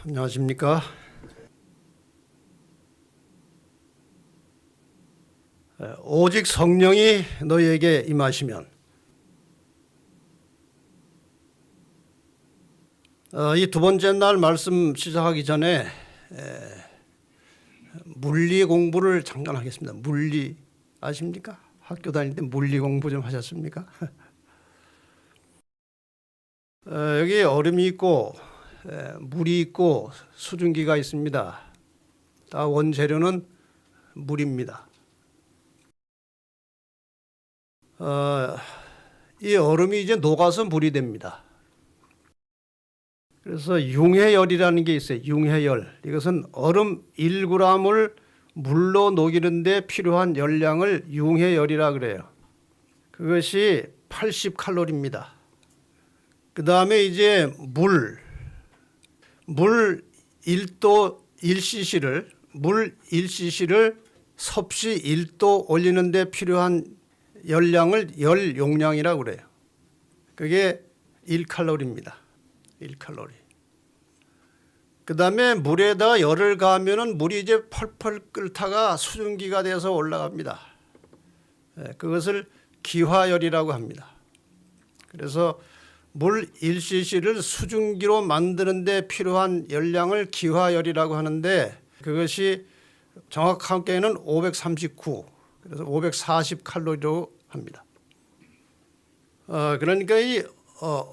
안녕하십니까. 오직 성령이 너희에게 임하시면, 이 두 번째 날 말씀 시작하기 전에 물리 공부를 잠깐 하겠습니다. 물리 아십니까? 학교 다닐 때 물리 공부 좀 하셨습니까? 여기 얼음이 있고 물이 있고 수증기가 있습니다. 다 원재료는 물입니다. 이 얼음이 이제 녹아서 물이 됩니다. 그래서 융해열이라는 게 있어요. 융해열. 이것은 얼음 1g을 물로 녹이는데 필요한 열량을 융해열이라 그래요. 그것이 80칼로리입니다. 그 다음에 이제 물 1도 1cc를 물 1cc를 섭씨 1도 올리는데 필요한 열량을 열 용량이라고 그래요. 그게 1칼로리입니다. 1칼로리. 그 다음에 물에다 열을 가하면은 물이 이제 펄펄 끓다가 수증기가 돼서 올라갑니다. 그것을 기화열이라고 합니다. 그래서 물 1cc를 수증기로 만드는데 필요한 열량을 기화열이라고 하는데, 그것이 정확하게는 539, 그래서 540칼로리로 합니다. 그러니까 이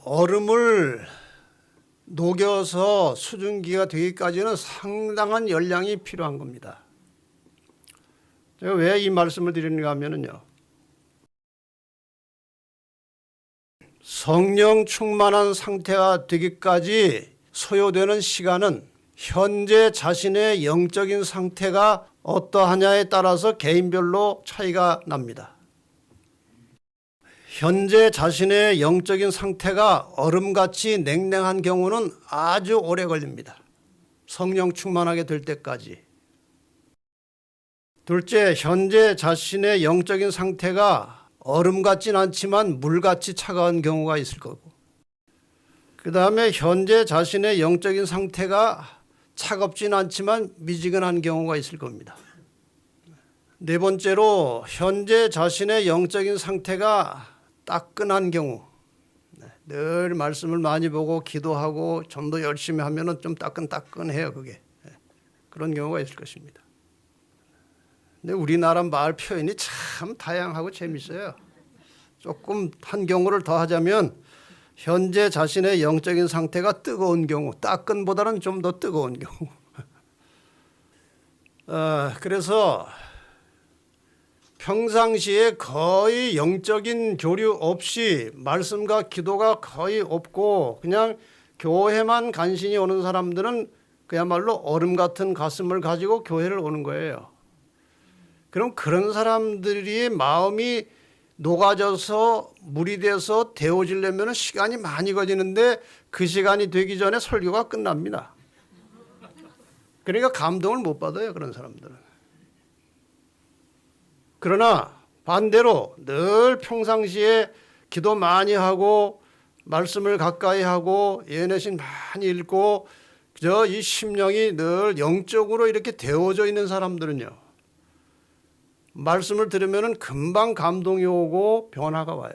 얼음을 녹여서 수증기가 되기까지는 상당한 열량이 필요한 겁니다. 제가 왜 이 말씀을 드리는가 하면요, 성령 충만한 상태가 되기까지 소요되는 시간은 현재 자신의 영적인 상태가 어떠하냐에 따라서 개인별로 차이가 납니다. 현재 자신의 영적인 상태가 얼음같이 냉랭한 경우는 아주 오래 걸립니다. 성령 충만하게 될 때까지. 둘째, 현재 자신의 영적인 상태가 얼음 같진 않지만 물같이 차가운 경우가 있을 거고, 그 다음에 현재 자신의 영적인 상태가 차갑진 않지만 미지근한 경우가 있을 겁니다. 네 번째로, 현재 자신의 영적인 상태가 따끈한 경우, 늘 말씀을 많이 보고 기도하고 전도 열심히 하면은 좀 따끈따끈해요. 그게 그런 경우가 있을 것입니다. 근데 우리나라 말 표현이 참 다양하고 재밌어요. 조금 한 경우를 더 하자면, 현재 자신의 영적인 상태가 뜨거운 경우, 따끈보다는 좀 더 뜨거운 경우. 그래서 평상시에 거의 영적인 교류 없이 말씀과 기도가 거의 없고 그냥 교회만 간신히 오는 사람들은 그야말로 얼음 같은 가슴을 가지고 교회를 오는 거예요. 그럼 그런 사람들이 마음이 녹아져서 물이 돼서 데워지려면 시간이 많이 걸리는데, 그 시간이 되기 전에 설교가 끝납니다. 그러니까 감동을 못 받아요, 그런 사람들은. 그러나 반대로 늘 평상시에 기도 많이 하고 말씀을 가까이 하고 예언의 많이 읽고 그저 이 심령이 늘 영적으로 이렇게 데워져 있는 사람들은요, 말씀을 들으면 금방 감동이 오고 변화가 와요.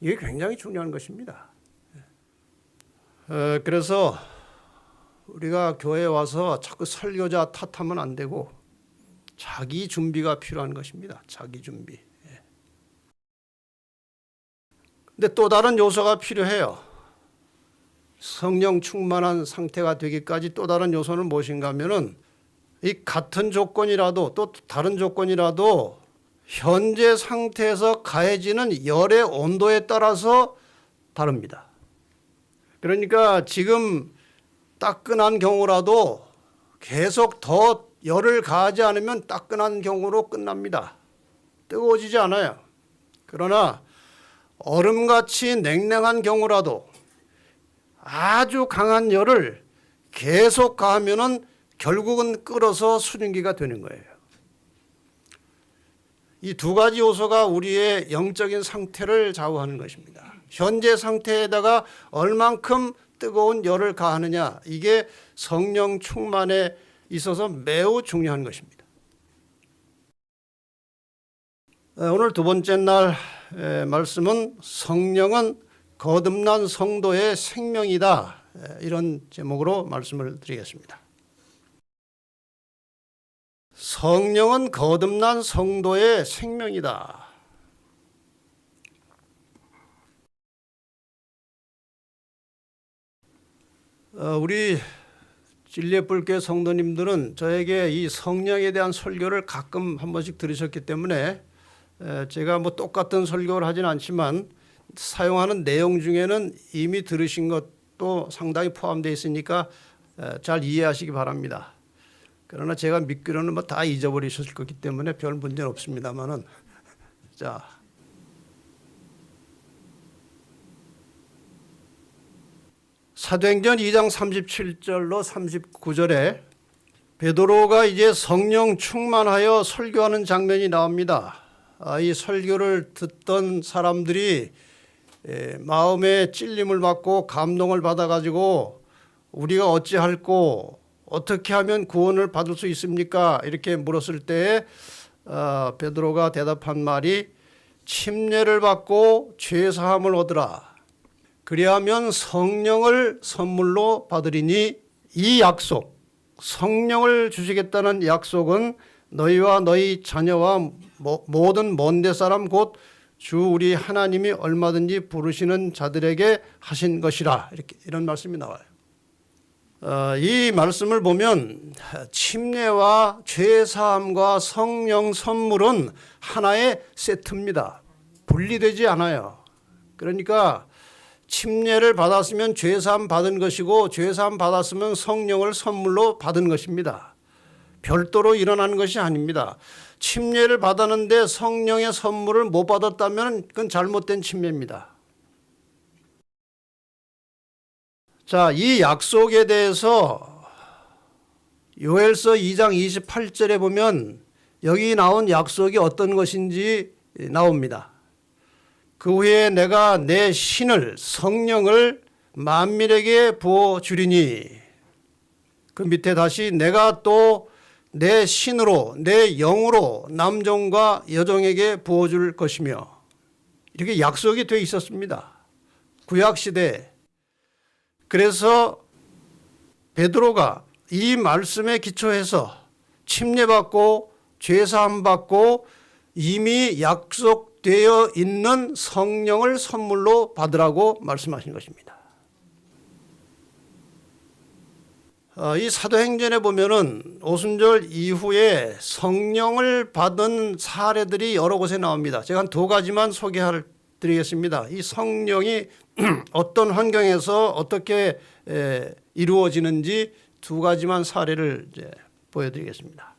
이게 굉장히 중요한 것입니다. 그래서 우리가 교회에 와서 자꾸 설교자 탓하면 안 되고 자기 준비가 필요한 것입니다. 자기 준비. 근데 또 다른 요소가 필요해요. 성령 충만한 상태가 되기까지 또 다른 요소는 무엇인가 하면은, 이 같은 조건이라도 또 다른 조건이라도 현재 상태에서 가해지는 열의 온도에 따라서 다릅니다. 그러니까 지금 따끈한 경우라도 계속 더 열을 가하지 않으면 따끈한 경우로 끝납니다. 뜨거워지지 않아요. 그러나 얼음같이 냉랭한 경우라도 아주 강한 열을 계속 가하면은 결국은 끓어서 수증기가 되는 거예요. 이 두 가지 요소가 우리의 영적인 상태를 좌우하는 것입니다. 현재 상태에다가 얼만큼 뜨거운 열을 가하느냐, 이게 성령 충만에 있어서 매우 중요한 것입니다. 오늘 두 번째 날 말씀은 성령은 거듭난 성도의 생명이다, 이런 제목으로 말씀을 드리겠습니다. 성령은 거듭난 성도의 생명이다. 우리 진리의 성도님들은 저에게 이 성령에 대한 설교를 가끔 한 번씩 들으셨기 때문에 제가 뭐 똑같은 설교를 하진 않지만 사용하는 내용 중에는 이미 들으신 것도 상당히 포함되어 있으니까 잘 이해하시기 바랍니다. 그러나 제가 믿기로는 뭐 다 잊어버리셨을 거기 때문에 별 문제는 없습니다만은, 자, 사도행전 2장 37절로 39절에 베드로가 이제 성령 충만하여 설교하는 장면이 나옵니다. 이 설교를 듣던 사람들이 마음에 찔림을 받고 감동을 받아가지고 우리가 어찌할꼬, 어떻게 하면 구원을 받을 수 있습니까? 이렇게 물었을 때 베드로가 대답한 말이 침례를 받고 죄사함을 얻으라. 그리하면 성령을 선물로 받으리니, 이 약속, 성령을 주시겠다는 약속은 너희와 너희 자녀와 모든 먼데 사람 곧 주 우리 하나님이 얼마든지 부르시는 자들에게 하신 것이라. 이런 말씀이 나와요. 이 말씀을 보면 침례와 죄사함과 성령 선물은 하나의 세트입니다. 분리되지 않아요. 그러니까 침례를 받았으면 죄사함 받은 것이고, 죄사함 받았으면 성령을 선물로 받은 것입니다. 별도로 일어나는 것이 아닙니다. 침례를 받았는데 성령의 선물을 못 받았다면 그건 잘못된 침례입니다. 자, 이 약속에 대해서 요엘서 2장 28절에 보면 여기 나온 약속이 어떤 것인지 나옵니다. 그 후에 내가 내 신을, 성령을 만민에게 부어주리니, 그 밑에 다시 내가 또 내 신으로, 내 영으로 남종과 여종에게 부어줄 것이며, 이렇게 약속이 되어 있었습니다. 구약시대에. 그래서 베드로가 이 말씀에 기초해서 침례받고 죄사함 받고 이미 약속되어 있는 성령을 선물로 받으라고 말씀하신 것입니다. 이 사도행전에 보면은 오순절 이후에 성령을 받은 사례들이 여러 곳에 나옵니다. 제가 한 두 가지만 소개해 드리겠습니다. 이 성령이 어떤 환경에서 어떻게 이루어지는지 두 가지만 사례를 이제 보여드리겠습니다.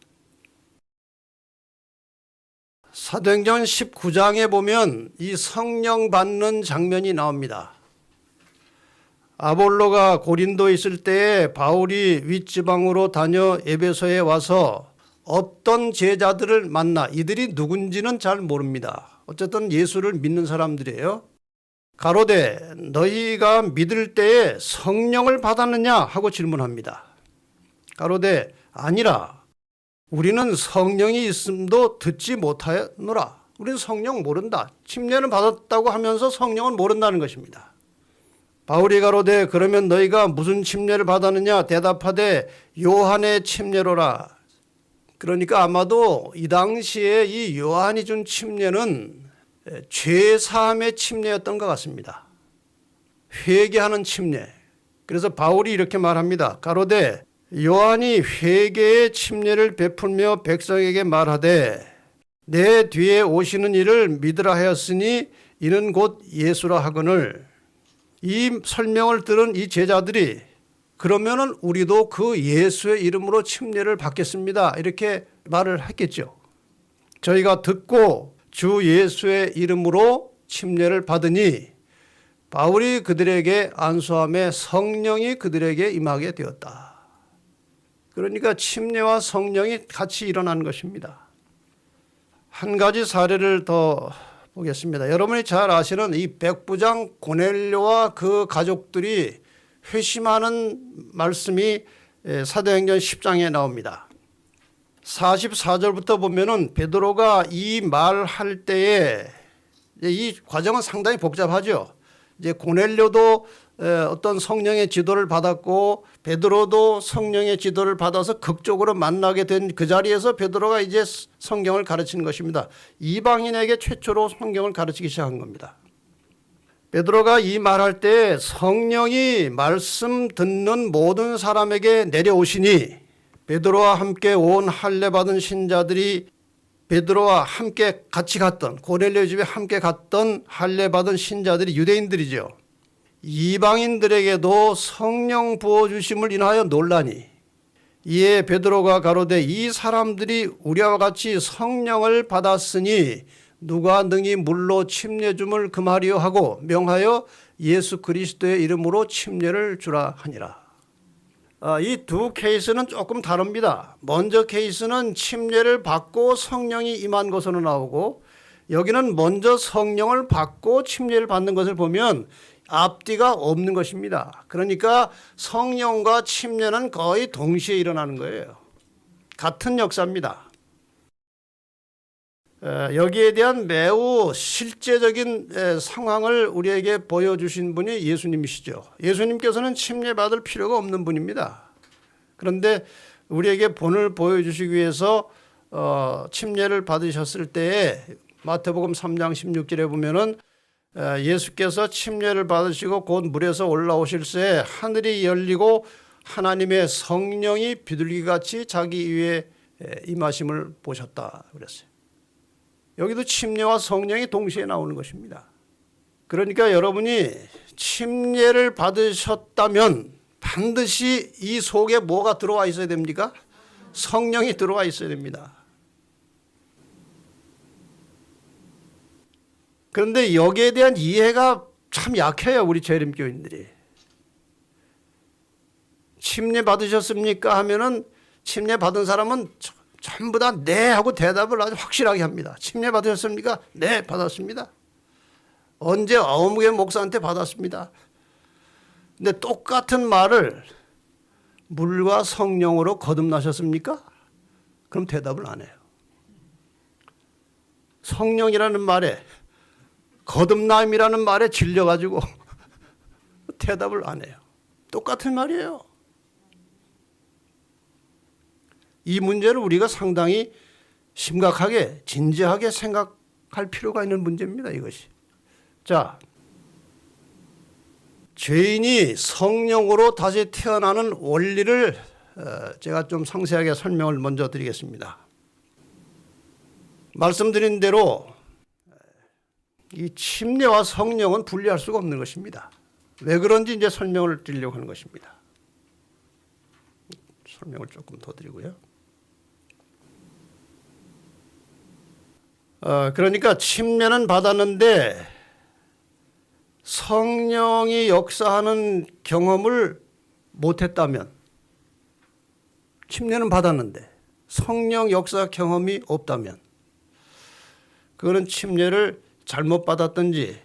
사도행전 19장에 보면 이 성령 받는 장면이 나옵니다. 아볼로가 고린도에 있을 때에 바울이 윗지방으로 다녀 에베소에 와서 어떤 제자들을 만나, 이들이 누군지는 잘 모릅니다. 어쨌든 예수를 믿는 사람들이에요. 가로되 너희가 믿을 때에 성령을 받았느냐 하고 질문합니다. 가로되 아니라 우리는 성령이 있음도 듣지 못하노라. 우리는 성령 모른다. 침례는 받았다고 하면서 성령은 모른다는 것입니다. 바울이 가로되 그러면 너희가 무슨 침례를 받았느냐? 대답하되 요한의 침례로라. 그러니까 아마도 이 당시에 이 요한이 준 침례는 죄사함의 침례였던 것 같습니다. 회개하는 침례. 그래서 바울이 이렇게 말합니다. 가로되 요한이 회개의 침례를 베풀며 백성에게 말하되 내 뒤에 오시는 이를 믿으라 하였으니 이는 곧 예수라 하거늘. 이 설명을 들은 이 제자들이 그러면은 우리도 그 예수의 이름으로 침례를 받겠습니다. 이렇게 말을 했겠죠. 저희가 듣고 주 예수의 이름으로 침례를 받으니 바울이 그들에게 안수함에 성령이 그들에게 임하게 되었다. 그러니까 침례와 성령이 같이 일어난 것입니다. 한 가지 사례를 더 보겠습니다. 여러분이 잘 아시는 이 백부장 고넬료와 그 가족들이 회심하는 말씀이 사도행전 10장에 나옵니다. 44절부터 보면은 베드로가 이 말할 때에 이 과정은 상당히 복잡하죠. 이제 고넬료도 어떤 성령의 지도를 받았고 베드로도 성령의 지도를 받아서 극적으로 만나게 된 그 자리에서 베드로가 이제 성경을 가르치는 것입니다. 이방인에게 최초로 성경을 가르치기 시작한 겁니다. 베드로가 이 말할 때 성령이 말씀 듣는 모든 사람에게 내려오시니 베드로와 함께 온 할례 받은 신자들이 베드로와 함께 같이 갔던 고넬료 집에 함께 갔던 할례 받은 신자들이 유대인들이죠. 이방인들에게도 성령 부어주심을 인하여 놀라니 이에 베드로가 가로되 이 사람들이 우리와 같이 성령을 받았으니 누가 능히 물로 침례 줌을 금하리요 하고 명하여 예수 그리스도의 이름으로 침례를 주라 하니라. 이 두 케이스는 조금 다릅니다. 먼저 케이스는 침례를 받고 성령이 임한 것으로 나오고 여기는 먼저 성령을 받고 침례를 받는 것을 보면 앞뒤가 없는 것입니다. 그러니까 성령과 침례는 거의 동시에 일어나는 거예요. 같은 역사입니다. 여기에 대한 매우 실제적인 상황을 우리에게 보여주신 분이 예수님이시죠. 예수님께서는 침례받을 필요가 없는 분입니다. 그런데 우리에게 본을 보여주시기 위해서 침례를 받으셨을 때에 마태복음 3장 16절에 보면은 예수께서 침례를 받으시고 곧 물에서 올라오실새 하늘이 열리고 하나님의 성령이 비둘기같이 자기 위에 임하심을 보셨다 그랬어요. 여기도 침례와 성령이 동시에 나오는 것입니다. 그러니까 여러분이 침례를 받으셨다면 반드시 이 속에 뭐가 들어와 있어야 됩니까? 성령이 들어와 있어야 됩니다. 그런데 여기에 대한 이해가 참 약해요. 우리 재림교인들이. 침례 받으셨습니까? 하면은 침례 받은 사람은 전부 다 네 하고 대답을 아주 확실하게 합니다. 침례 받으셨습니까? 네, 받았습니다. 언제 어묵의 목사한테 받았습니다. 근데 똑같은 말을 물과 성령으로 거듭나셨습니까? 그럼 대답을 안 해요. 성령이라는 말에 거듭남이라는 말에 질려가지고 대답을 안 해요. 똑같은 말이에요. 이 문제를 우리가 상당히 심각하게 진지하게 생각할 필요가 있는 문제입니다. 이것이. 자, 죄인이 성령으로 다시 태어나는 원리를 제가 좀 상세하게 설명을 먼저 드리겠습니다. 말씀드린 대로 이 침례와 성령은 분리할 수가 없는 것입니다. 왜 그런지 이제 설명을 드리려고 하는 것입니다. 설명을 조금 더 드리고요. 그러니까 침례는 받았는데 성령이 역사하는 경험을 못했다면, 침례는 받았는데 성령 역사 경험이 없다면 그거는 침례를 잘못 받았든지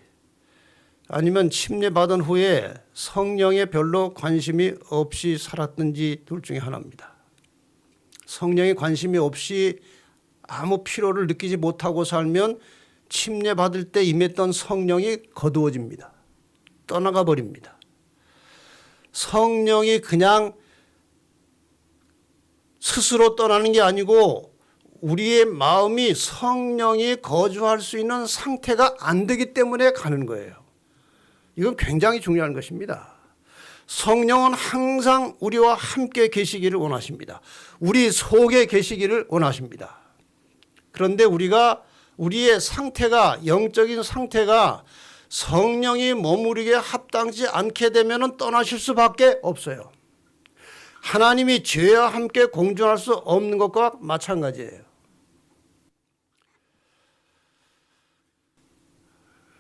아니면 침례 받은 후에 성령에 별로 관심이 없이 살았든지 둘 중에 하나입니다. 성령에 관심이 없이 아무 필요를 느끼지 못하고 살면 침례 받을 때 임했던 성령이 거두어집니다. 떠나가 버립니다. 성령이 그냥 스스로 떠나는 게 아니고 우리의 마음이 성령이 거주할 수 있는 상태가 안 되기 때문에 가는 거예요. 이건 굉장히 중요한 것입니다. 성령은 항상 우리와 함께 계시기를 원하십니다. 우리 속에 계시기를 원하십니다. 그런데 우리의 상태가, 영적인 상태가 성령이 머무르게 합당치 않게 되면 떠나실 수밖에 없어요. 하나님이 죄와 함께 공존할 수 없는 것과 마찬가지예요.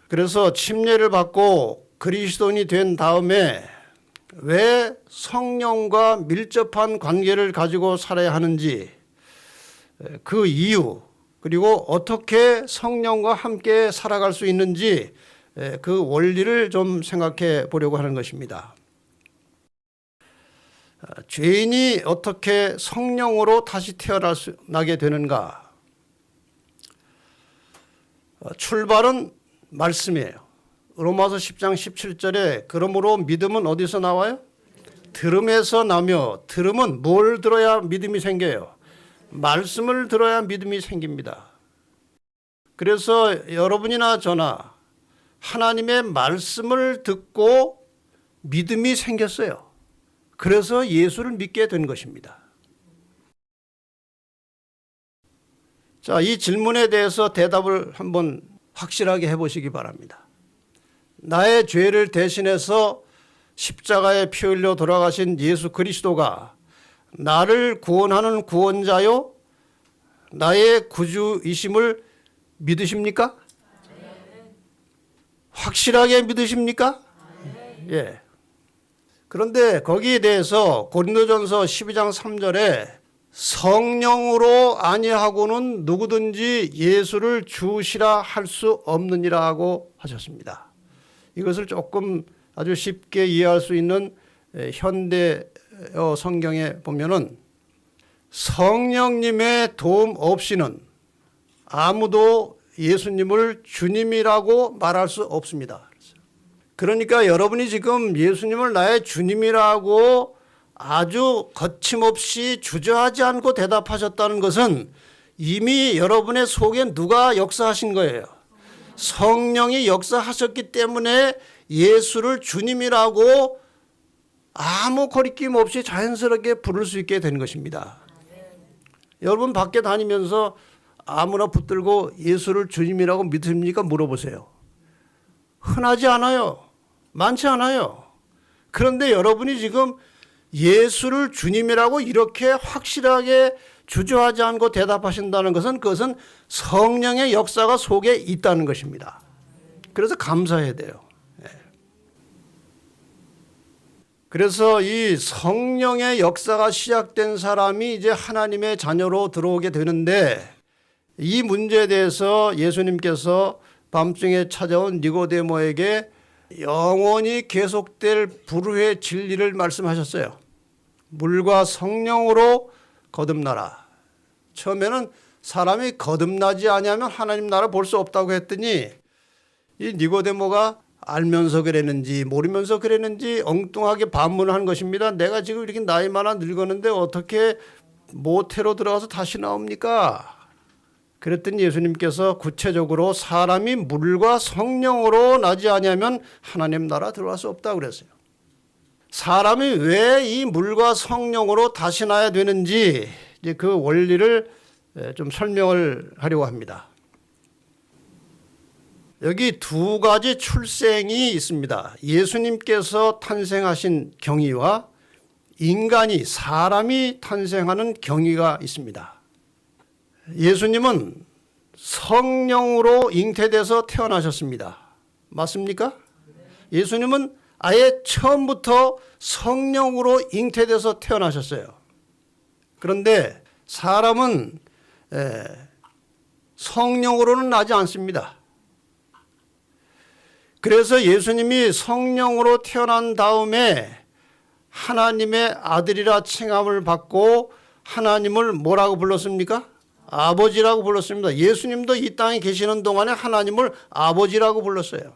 그래서 침례를 받고 그리스도인이 된 다음에 왜 성령과 밀접한 관계를 가지고 살아야 하는지, 그 이유, 그리고 어떻게 성령과 함께 살아갈 수 있는지 그 원리를 좀 생각해 보려고 하는 것입니다. 죄인이 어떻게 성령으로 다시 태어나게 되는가? 출발은 말씀이에요. 로마서 10장 17절에 그러므로 믿음은 어디서 나와요? 들음에서 나며 들음은 뭘 들어야 믿음이 생겨요? 말씀을 들어야 믿음이 생깁니다. 그래서 여러분이나 저나 하나님의 말씀을 듣고 믿음이 생겼어요. 그래서 예수를 믿게 된 것입니다. 자, 이 질문에 대해서 대답을 한번 확실하게 해보시기 바랍니다. 나의 죄를 대신해서 십자가에 피 흘려 돌아가신 예수 그리스도가 나를 구원하는 구원자요, 나의 구주이심을 믿으십니까? 확실하게 믿으십니까? 예. 그런데 거기에 대해서 고린도전서 12장 3절에 성령으로 아니하고는 누구든지 예수를 주시라 할 수 없느니라고 하셨습니다. 이것을 조금 아주 쉽게 이해할 수 있는 현대어 성경에 보면은 성령님의 도움 없이는 아무도 예수님을 주님이라고 말할 수 없습니다. 그러니까 여러분이 지금 예수님을 나의 주님이라고 아주 거침없이 주저하지 않고 대답하셨다는 것은 이미 여러분의 속에 누가 역사하신 거예요. 성령이 역사하셨기 때문에 예수를 주님이라고 아무 거리낌 없이 자연스럽게 부를 수 있게 된 것입니다. 여러분 밖에 다니면서 아무나 붙들고 예수를 주님이라고 믿습니까? 물어보세요. 흔하지 않아요. 많지 않아요. 그런데 여러분이 지금 예수를 주님이라고 이렇게 확실하게 주저하지 않고 대답하신다는 것은 그것은 성령의 역사가 속에 있다는 것입니다. 그래서 감사해야 돼요. 그래서 이 성령의 역사가 시작된 사람이 이제 하나님의 자녀로 들어오게 되는데 이 문제에 대해서 예수님께서 밤중에 찾아온 니고데모에게 영원히 계속될 불후의 진리를 말씀하셨어요. 물과 성령으로 거듭나라. 처음에는 사람이 거듭나지 아니하면 하나님 나라 볼 수 없다고 했더니 이 니고데모가 알면서 그랬는지 모르면서 그랬는지 엉뚱하게 반문을 한 것입니다. 내가 지금 이렇게 나이 많아 늙었는데 어떻게 모태로 들어가서 다시 나옵니까? 그랬더니 예수님께서 구체적으로 사람이 물과 성령으로 나지 아니하면 하나님 나라 들어갈 수 없다고 그랬어요. 사람이 왜 이 물과 성령으로 다시 나야 되는지 이제 그 원리를 좀 설명을 하려고 합니다. 여기 두 가지 출생이 있습니다. 예수님께서 탄생하신 경위와 인간이 사람이 탄생하는 경위가 있습니다. 예수님은 성령으로 잉태돼서 태어나셨습니다. 맞습니까? 예수님은 아예 처음부터 성령으로 잉태돼서 태어나셨어요. 그런데 사람은 성령으로는 나지 않습니다. 그래서 예수님이 성령으로 태어난 다음에 하나님의 아들이라 칭함을 받고 하나님을 뭐라고 불렀습니까? 아버지라고 불렀습니다. 예수님도 이 땅에 계시는 동안에 하나님을 아버지라고 불렀어요.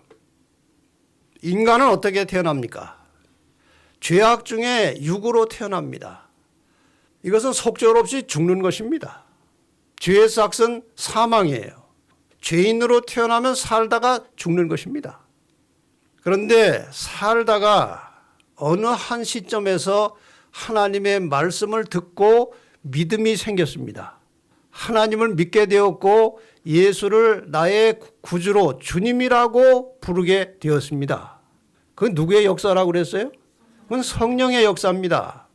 인간은 어떻게 태어납니까? 죄악 중에 육으로 태어납니다. 이것은 속절없이 죽는 것입니다. 죄의 삭은 사망이에요. 죄인으로 태어나면 살다가 죽는 것입니다. 그런데 살다가 어느 한 시점에서 하나님의 말씀을 듣고 믿음이 생겼습니다. 하나님을 믿게 되었고 예수를 나의 구주로 주님이라고 부르게 되었습니다. 그건 누구의 역사라고 그랬어요? 그건 성령의 역사입니다.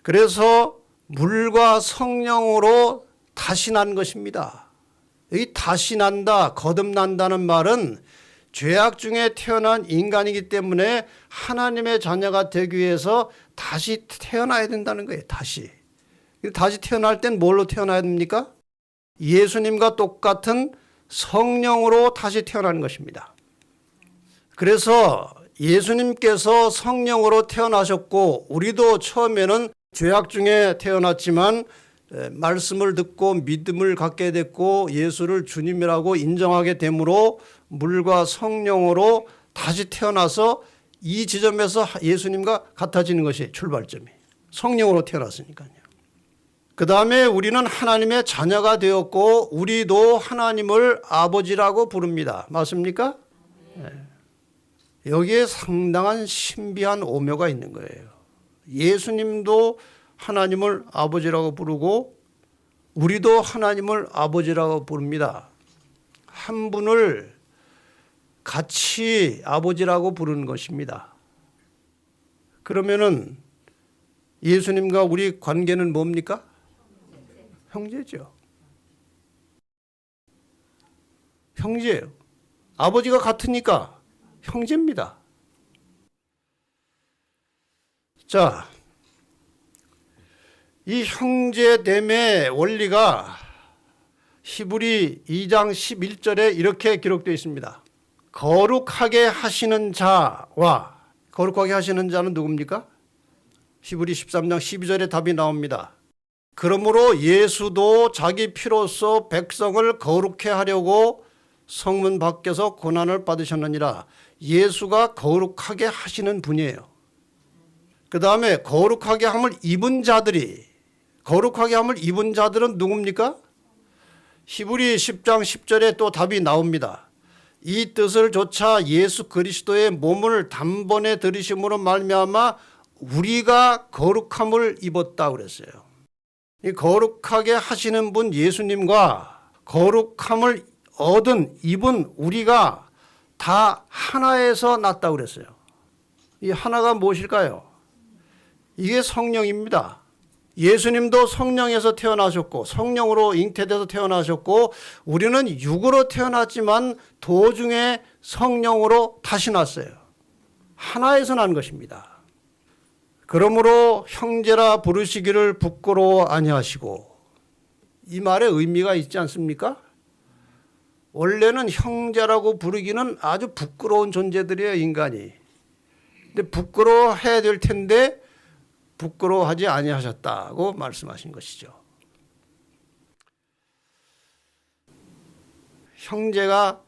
그래서 물과 성령으로 다시 난 것입니다. 이 다시 난다, 거듭난다는 말은 죄악 중에 태어난 인간이기 때문에 하나님의 자녀가 되기 위해서 다시 태어나야 된다는 거예요. 다시 태어날 땐 뭘로 태어나야 됩니까? 예수님과 똑같은 성령으로 다시 태어나는 것입니다. 그래서 예수님께서 성령으로 태어나셨고 우리도 처음에는 죄악 중에 태어났지만 말씀을 듣고 믿음을 갖게 됐고 예수를 주님이라고 인정하게 되므로 물과 성령으로 다시 태어나서 이 지점에서 예수님과 같아지는 것이 출발점이에요. 성령으로 태어났으니까요. 그 다음에 우리는 하나님의 자녀가 되었고 우리도 하나님을 아버지라고 부릅니다. 맞습니까? 네. 여기에 상당한 신비한 오묘가 있는 거예요. 예수님도 하나님을 아버지라고 부르고 우리도 하나님을 아버지라고 부릅니다. 한 분을 같이 아버지라고 부르는 것입니다. 그러면은 예수님과 우리 관계는 뭡니까? 형제죠. 형제예요. 아버지가 같으니까 형제입니다. 자, 이 형제됨의 원리가 히브리 2장 11절에 이렇게 기록되어 있습니다. 거룩하게 하시는 자와, 거룩하게 하시는 자는 누굽니까? 히브리 13장 12절에 답이 나옵니다. 그러므로 예수도 자기 피로써 백성을 거룩해 하려고 성문 밖에서 고난을 받으셨느니라. 예수가 거룩하게 하시는 분이에요. 그 다음에 거룩하게 함을 입은 자들이, 거룩하게 함을 입은 자들은 누굽니까? 히브리 10장 10절에 또 답이 나옵니다. 이 뜻을 조차 예수 그리스도의 몸을 단번에 들이심으로 말미암아 우리가 거룩함을 입었다 그랬어요. 이 거룩하게 하시는 분 예수님과 거룩함을 얻은 입은 우리가 다 하나에서 났다 그랬어요. 이 하나가 무엇일까요? 이게 성령입니다. 예수님도 성령에서 태어나셨고 성령으로 잉태돼서 태어나셨고 우리는 육으로 태어났지만 도중에 성령으로 다시 났어요. 하나에서 난 것입니다. 그러므로 형제라 부르시기를 부끄러워 아니하시고, 이 말에 의미가 있지 않습니까? 원래는 형제라고 부르기는 아주 부끄러운 존재들이에요, 인간이. 근데 부끄러워해야 될 텐데 부끄러워하지 아니하셨다고 말씀하신 것이죠. 형제가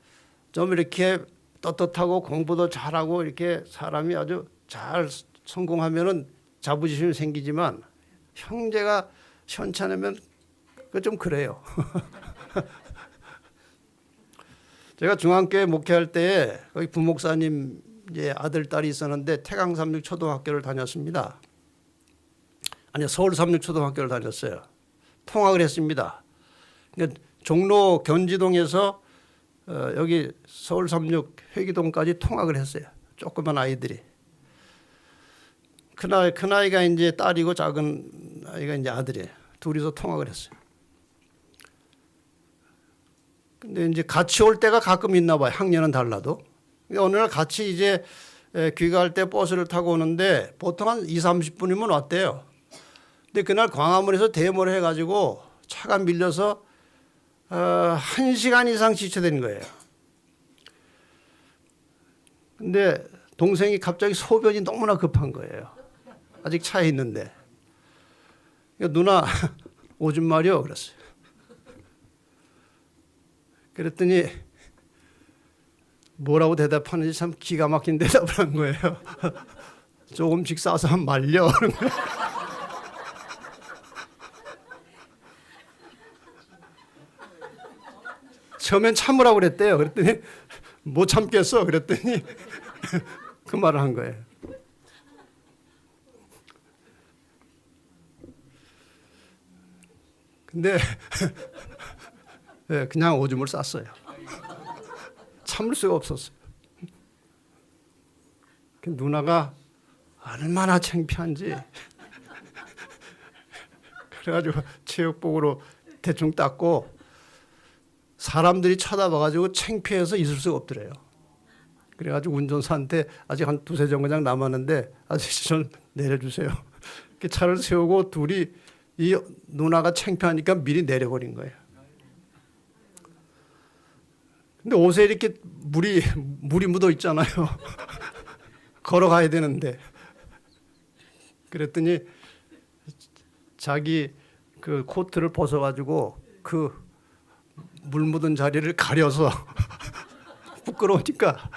좀 이렇게 떳떳하고 공부도 잘하고 이렇게 사람이 아주 잘 성공하면은 자부심이 생기지만 형제가 현찮으면 그 좀 그래요. 제가 중앙교회 목회할 때 거기 부목사님 이제 아들 딸이 있었는데 태강삼육 초등학교를 다녔습니다. 아니 서울 삼육 초등학교를 다녔어요. 통학을 했습니다. 그러니까 종로 견지동에서 여기 서울 삼육 회기동까지 통학을 했어요. 조그만 아이들이. 큰 아이가 이제 딸이고 작은 아이가 이제 아들이에요. 둘이서 통학을 했어요. 근데 이제 같이 올 때가 가끔 있나 봐요. 학년은 달라도. 어느 날 같이 이제 귀가할 때 버스를 타고 오는데 보통 한 2, 30분이면 왔대요. 근데 그날 광화문에서 대모를 해가지고 차가 밀려서 1시간 이상 지체된 거예요. 근데 동생이 갑자기 소변이 너무나 급한 거예요. 아직 차에 있는데. 누나 오줌 마려 그랬어요. 그랬더니 뭐라고 대답하는지 참 기가 막힌 대답을 한 거예요. 조금씩 싸서 말려. 처음엔 참으라고 그랬대요. 그랬더니 못 참겠어. 그랬더니 그 말을 한 거예요. 근데 그냥 오줌을 쌌어요. 참을 수가 없었어요. 누나가 얼마나 창피한지 그래가지고 체육복으로 대충 닦고 사람들이 쳐다봐가지고 창피해서 있을 수가 없더래요. 그래가지고 운전사한테 아직 한 두세 정거장 남았는데 아저씨 좀 내려주세요. 차를 세우고 둘이 이 누나가 창피하니까 미리 내려버린 거예요. 근데 옷에 이렇게 물이 묻어 있잖아요. 걸어가야 되는데 그랬더니 자기 그 코트를 벗어가지고 그 물 묻은 자리를 가려서 부끄러우니까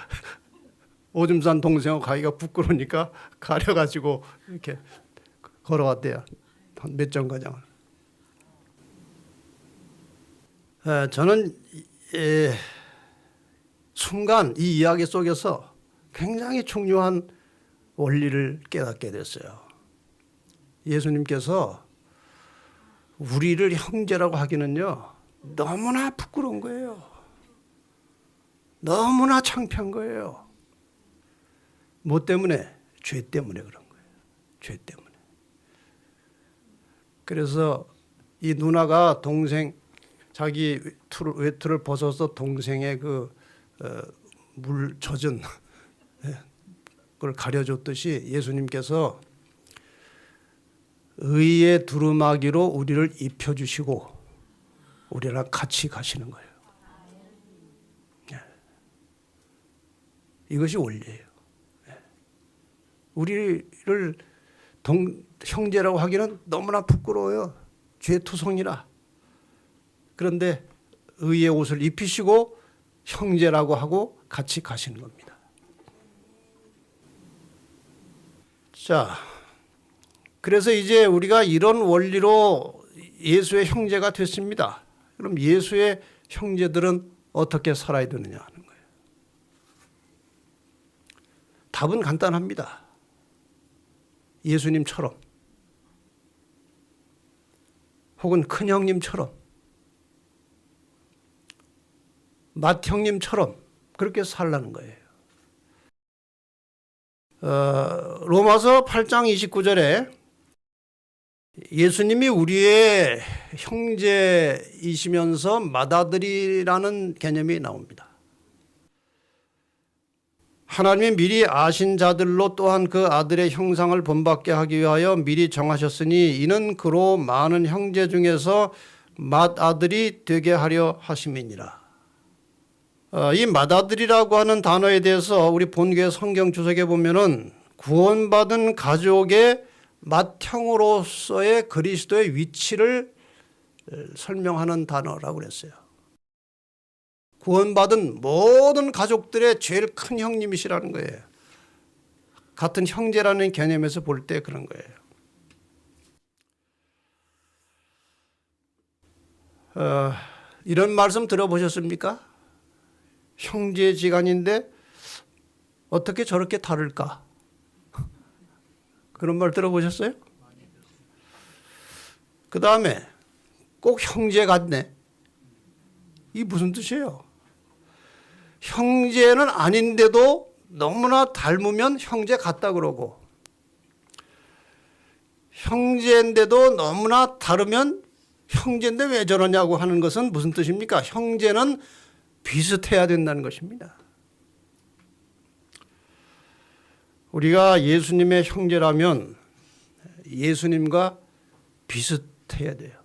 오줌 싼 동생하고 가기가 부끄러우니까 가려가지고 이렇게 걸어왔대요. 한 몇 정거장을. 저는 순간 이 이야기 속에서 굉장히 중요한 원리를 깨닫게 됐어요. 예수님께서 우리를 형제라고 하기는요, 너무나 부끄러운 거예요. 너무나 창피한 거예요. 뭐 때문에? 죄 때문에 그런 거예요. 죄 때문에. 그래서 이 누나가 동생 자기 외투를 벗어서 동생의 그 물 젖은 그걸 가려줬듯이 예수님께서 의의 두루마기로 우리를 입혀주시고 우리랑 같이 가시는 거예요. 이것이 원리예요. 우리를 형제라고 하기는 너무나 부끄러워요. 죄투성이라. 그런데 의의 옷을 입히시고 형제라고 하고 같이 가시는 겁니다. 자, 그래서 이제 우리가 이런 원리로 예수의 형제가 됐습니다. 그럼 예수의 형제들은 어떻게 살아야 되느냐 하는 거예요. 답은 간단합니다. 예수님처럼 혹은 큰형님처럼 맏형님처럼 그렇게 살라는 거예요. 로마서 8장 29절에 예수님이 우리의 형제이시면서 맏아들이라는 개념이 나옵니다. 하나님이 미리 아신 자들로 또한 그 아들의 형상을 본받게 하기 위하여 미리 정하셨으니 이는 그로 많은 형제 중에서 맏아들이 되게 하려 하심이니라. 이 맏아들이라고 하는 단어에 대해서 우리 본교의 성경 주석에 보면은 구원받은 가족의 맏형으로서의 그리스도의 위치를 설명하는 단어라고 그랬어요. 구원받은 모든 가족들의 제일 큰 형님이시라는 거예요. 같은 형제라는 개념에서 볼 때 그런 거예요. 이런 말씀 들어보셨습니까? 형제지간인데 어떻게 저렇게 다를까? 그런 말 들어보셨어요? 그 다음에 꼭 형제 같네. 이게 무슨 뜻이에요? 형제는 아닌데도 너무나 닮으면 형제 같다 그러고 형제인데도 너무나 다르면 형제인데 왜 저러냐고 하는 것은 무슨 뜻입니까? 형제는 비슷해야 된다는 것입니다. 우리가 예수님의 형제라면 예수님과 비슷해야 돼요.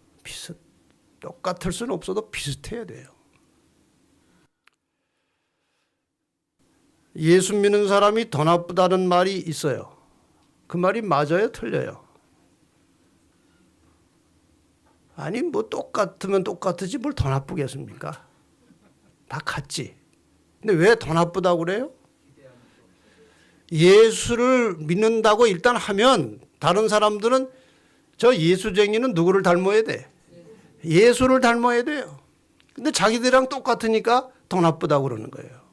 똑같을 수는 없어도 비슷해야 돼요. 예수 믿는 사람이 더 나쁘다는 말이 있어요. 그 말이 맞아요? 틀려요? 아니 뭐 똑같으면 똑같으지 뭘 더 나쁘겠습니까? 다 같지. 근데 왜 더 나쁘다고 그래요? 예수를 믿는다고 일단 하면 다른 사람들은 저 예수쟁이는 누구를 닮아야 돼? 예수를 닮아야 돼요. 근데 자기들이랑 똑같으니까 더 나쁘다고 그러는 거예요.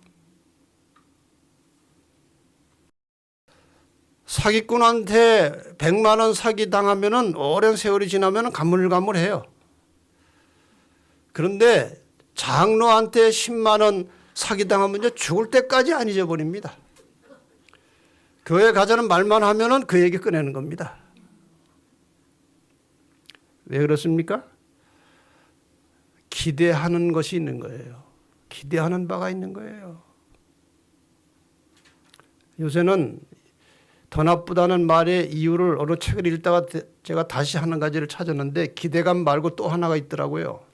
사기꾼한테 100만 원 사기 당하면은 오랜 세월이 지나면 가물가물해요. 그런데 장로한테 10만 원 사기 당하면 죽을 때까지 안 잊어버립니다. 교회 가자는 말만 하면은 그 얘기 꺼내는 겁니다. 왜 그렇습니까? 기대하는 것이 있는 거예요. 기대하는 바가 있는 거예요. 요새는 더 나쁘다는 말의 이유를 어느 책을 읽다가 제가 다시 한 가지를 찾았는데 기대감 말고 또 하나가 있더라고요.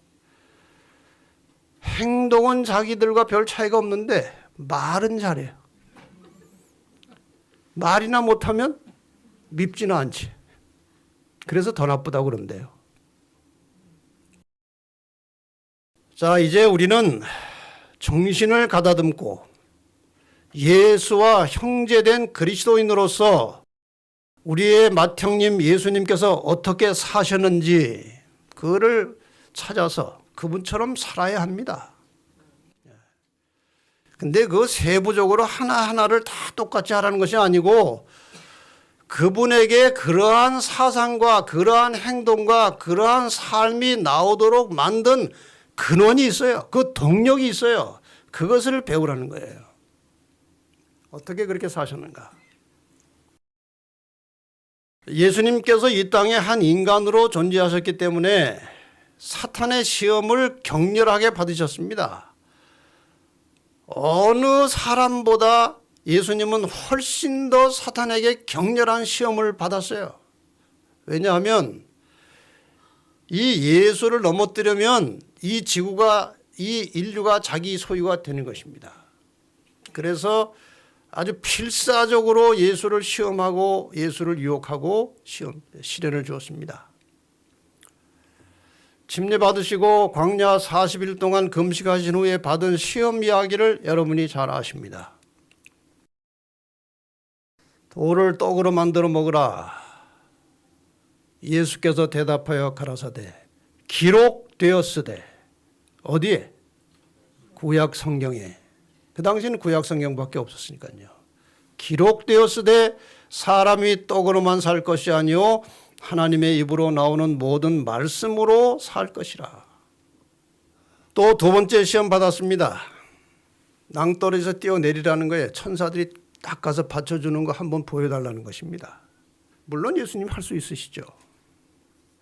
행동은 자기들과 별 차이가 없는데 말은 잘해요. 말이나 못하면 밉지는 않지. 그래서 더 나쁘다고 그런대요. 자, 이제 우리는 정신을 가다듬고 예수와 형제된 그리스도인으로서 우리의 맏형님 예수님께서 어떻게 사셨는지 그거를 찾아서 그분처럼 살아야 합니다. 근데 그 세부적으로 하나하나를 다 똑같이 하라는 것이 아니고 그분에게 그러한 사상과 그러한 행동과 그러한 삶이 나오도록 만든 근원이 있어요. 그 동력이 있어요. 그것을 배우라는 거예요. 어떻게 그렇게 사셨는가? 예수님께서 이 땅에 한 인간으로 존재하셨기 때문에 사탄의 시험을 격렬하게 받으셨습니다. 어느 사람보다 예수님은 훨씬 더 사탄에게 격렬한 시험을 받았어요. 왜냐하면 이 예수를 넘어뜨리면 이 지구가, 이 인류가 자기 소유가 되는 것입니다. 그래서 아주 필사적으로 예수를 시험하고 예수를 유혹하고 시련을 주었습니다. 침례 받으시고 광야 40일 동안 금식하신 후에 받은 시험 이야기를 여러분이 잘 아십니다. 돌을 떡으로 만들어 먹으라. 예수께서 대답하여 가라사대 기록되었으되 어디에? 구약 성경에. 그 당시에는 구약 성경밖에 없었으니까요. 기록되었으되 사람이 떡으로만 살 것이 아니요 하나님의 입으로 나오는 모든 말씀으로 살 것이라. 또 두 번째 시험 받았습니다. 낭떠러지에서 뛰어내리라는 거예요. 천사들이 딱 가서 받쳐주는 거 한번 보여달라는 것입니다. 물론 예수님 할 수 있으시죠.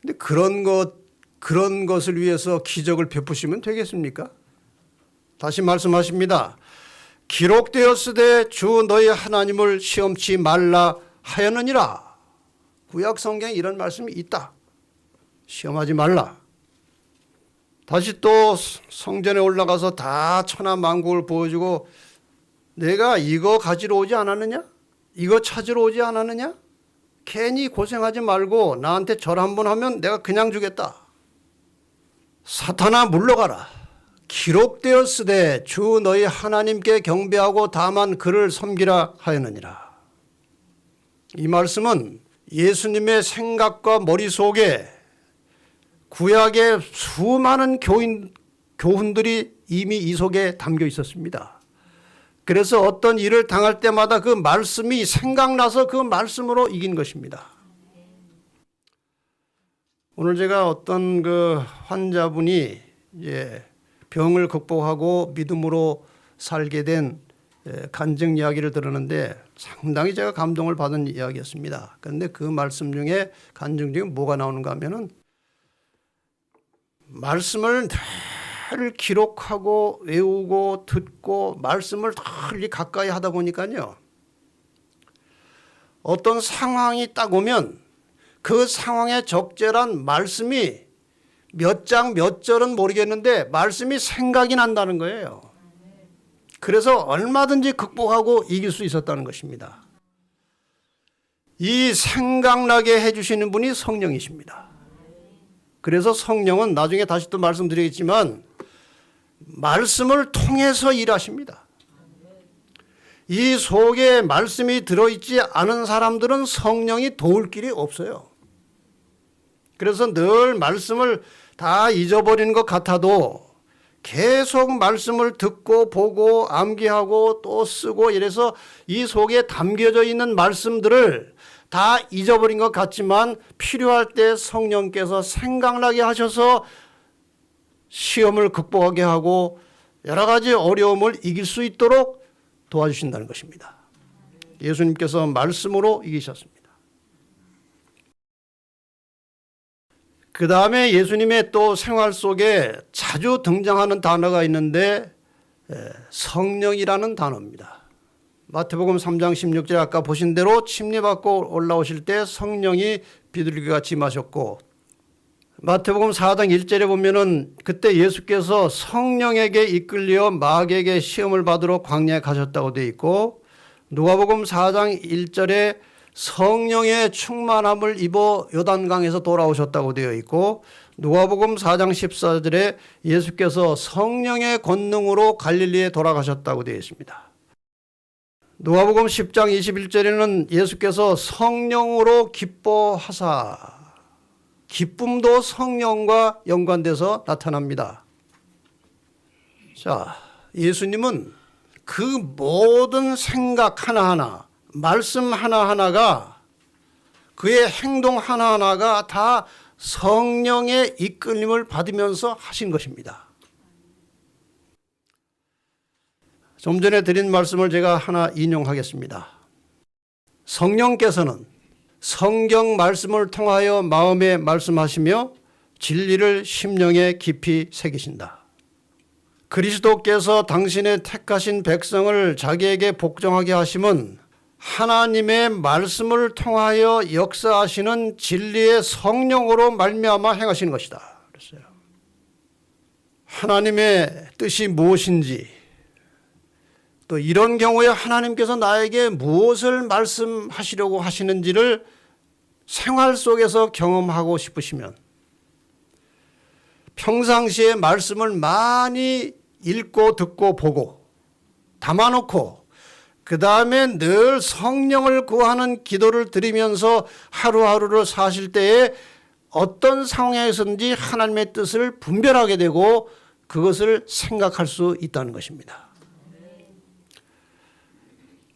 근데 그런 것을 위해서 기적을 베푸시면 되겠습니까? 다시 말씀하십니다. 기록되었으되 주 너희 하나님을 시험치 말라 하였느니라. 구약 성경에 이런 말씀이 있다. 시험하지 말라. 다시 또 성전에 올라가서 다 천하만국을 보여주고 내가 이거 가지러 오지 않았느냐? 이거 찾으러 오지 않았느냐? 괜히 고생하지 말고 나한테 절 한번 하면 내가 그냥 주겠다. 사탄아 물러가라. 기록되었으되 주 너희 하나님께 경배하고 다만 그를 섬기라 하였느니라. 이 말씀은 예수님의 생각과 머릿속에 구약의 수많은 교훈들이 이미 이 속에 담겨 있었습니다. 그래서 어떤 일을 당할 때마다 그 말씀이 생각나서 그 말씀으로 이긴 것입니다. 오늘 제가 어떤 그 환자분이 이제 병을 극복하고 믿음으로 살게 된 간증 이야기를 들었는데 상당히 제가 감동을 받은 이야기였습니다. 그런데 그 말씀 중에 간증 중에 뭐가 나오는가 하면은 말씀을 늘 기록하고 외우고 듣고 말씀을 늘 가까이 하다 보니까요. 어떤 상황이 딱 오면 그 상황에 적절한 말씀이 몇 장 몇 절은 모르겠는데 말씀이 생각이 난다는 거예요. 그래서 얼마든지 극복하고 이길 수 있었다는 것입니다. 이 생각나게 해주시는 분이 성령이십니다. 그래서 성령은 나중에 다시 또 말씀드리겠지만 말씀을 통해서 일하십니다. 이 속에 말씀이 들어있지 않은 사람들은 성령이 도울 길이 없어요. 그래서 늘 말씀을 다 잊어버리는 것 같아도 계속 말씀을 듣고 보고 암기하고 또 쓰고 이래서 이 속에 담겨져 있는 말씀들을 다 잊어버린 것 같지만 필요할 때 성령께서 생각나게 하셔서 시험을 극복하게 하고 여러 가지 어려움을 이길 수 있도록 도와주신다는 것입니다. 예수님께서 말씀으로 이기셨습니다. 그 다음에 예수님의 또 생활 속에 자주 등장하는 단어가 있는데 성령이라는 단어입니다. 마태복음 3장 16절에 아까 보신 대로 침례받고 올라오실 때 성령이 비둘기같이 임하셨고 마태복음 4장 1절에 보면은 그때 예수께서 성령에게 이끌려 마귀에게 시험을 받으러 광야에 가셨다고 되어 있고 누가복음 4장 1절에 성령의 충만함을 입어 요단강에서 돌아오셨다고 되어 있고, 누가복음 4장 14절에 예수께서 성령의 권능으로 갈릴리에 돌아가셨다고 되어 있습니다. 누가복음 10장 21절에는 예수께서 성령으로 기뻐하사, 기쁨도 성령과 연관돼서 나타납니다. 자, 예수님은 그 모든 생각 하나하나, 말씀 하나하나가, 그의 행동 하나하나가 다 성령의 이끌림을 받으면서 하신 것입니다. 좀 전에 드린 말씀을 제가 하나 인용하겠습니다. 성령께서는 성경 말씀을 통하여 마음에 말씀하시며 진리를 심령에 깊이 새기신다. 그리스도께서 당신의 택하신 백성을 자기에게 복종하게 하심은 하나님의 말씀을 통하여 역사하시는 진리의 성령으로 말미암아 행하시는 것이다. 그랬어요. 하나님의 뜻이 무엇인지, 또 이런 경우에 하나님께서 나에게 무엇을 말씀하시려고 하시는지를 생활 속에서 경험하고 싶으시면 평상시에 말씀을 많이 읽고 듣고 보고 담아놓고 그 다음에 늘 성령을 구하는 기도를 드리면서 하루하루를 사실 때에 어떤 상황에서든지 하나님의 뜻을 분별하게 되고 그것을 생각할 수 있다는 것입니다.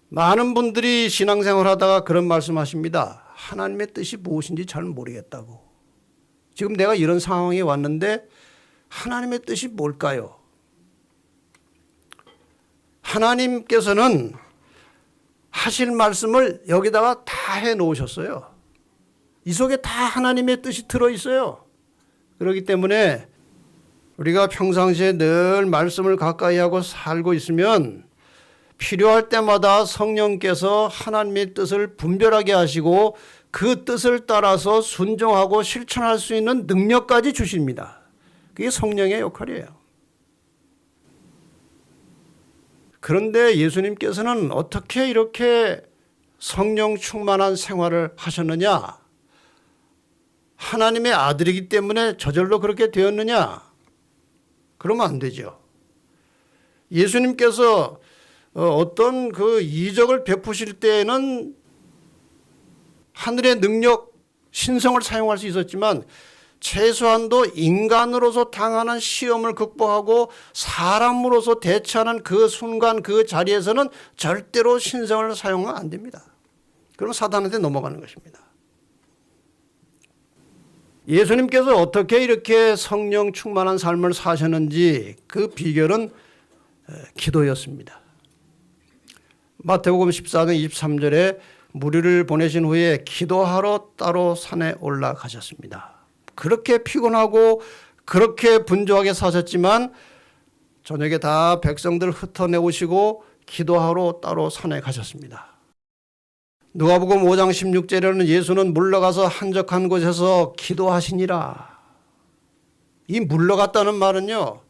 많은 분들이 신앙생활 하다가 그런 말씀하십니다. 하나님의 뜻이 무엇인지 잘 모르겠다고. 지금 내가 이런 상황에 왔는데 하나님의 뜻이 뭘까요? 하나님께서는 하실 말씀을 여기다가 다 해놓으셨어요. 이 속에 다 하나님의 뜻이 들어있어요. 그렇기 때문에 우리가 평상시에 늘 말씀을 가까이 하고 살고 있으면 필요할 때마다 성령께서 하나님의 뜻을 분별하게 하시고 그 뜻을 따라서 순종하고 실천할 수 있는 능력까지 주십니다. 그게 성령의 역할이에요. 그런데 예수님께서는 어떻게 이렇게 성령 충만한 생활을 하셨느냐? 하나님의 아들이기 때문에 저절로 그렇게 되었느냐? 그러면 안 되죠. 예수님께서 어떤 그 이적을 베푸실 때에는 하늘의 능력, 신성을 사용할 수 있었지만 최소한도 인간으로서 당하는 시험을 극복하고 사람으로서 대처하는 그 순간 그 자리에서는 절대로 신성을 사용하면 안 됩니다. 그럼 사단한테 넘어가는 것입니다. 예수님께서 어떻게 이렇게 성령 충만한 삶을 사셨는지 그 비결은 기도였습니다. 마태복음 14장 23절에 무리를 보내신 후에 기도하러 따로 산에 올라가셨습니다. 그렇게 피곤하고 그렇게 분주하게 사셨지만 저녁에 다 백성들 흩어내오시고 기도하러 따로 산에 가셨습니다. 누가복음 5장 16절에는 예수는 물러가서 한적한 곳에서 기도하시니라. 이 물러갔다는 말은요,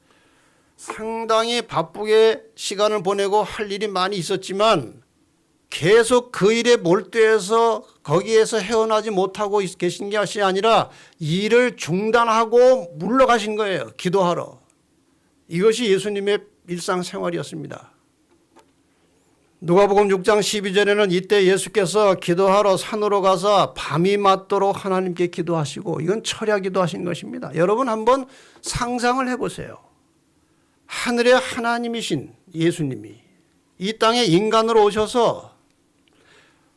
상당히 바쁘게 시간을 보내고 할 일이 많이 있었지만 계속 그 일에 몰두해서 거기에서 헤어나지 못하고 계신 것이 아니라 일을 중단하고 물러가신 거예요. 기도하러. 이것이 예수님의 일상생활이었습니다. 누가복음 6장 12절에는 이때 예수께서 기도하러 산으로 가서 밤이 맞도록 하나님께 기도하시고, 이건 철야 기도하신 것입니다. 여러분 한번 상상을 해보세요. 하늘의 하나님이신 예수님이 이 땅에 인간으로 오셔서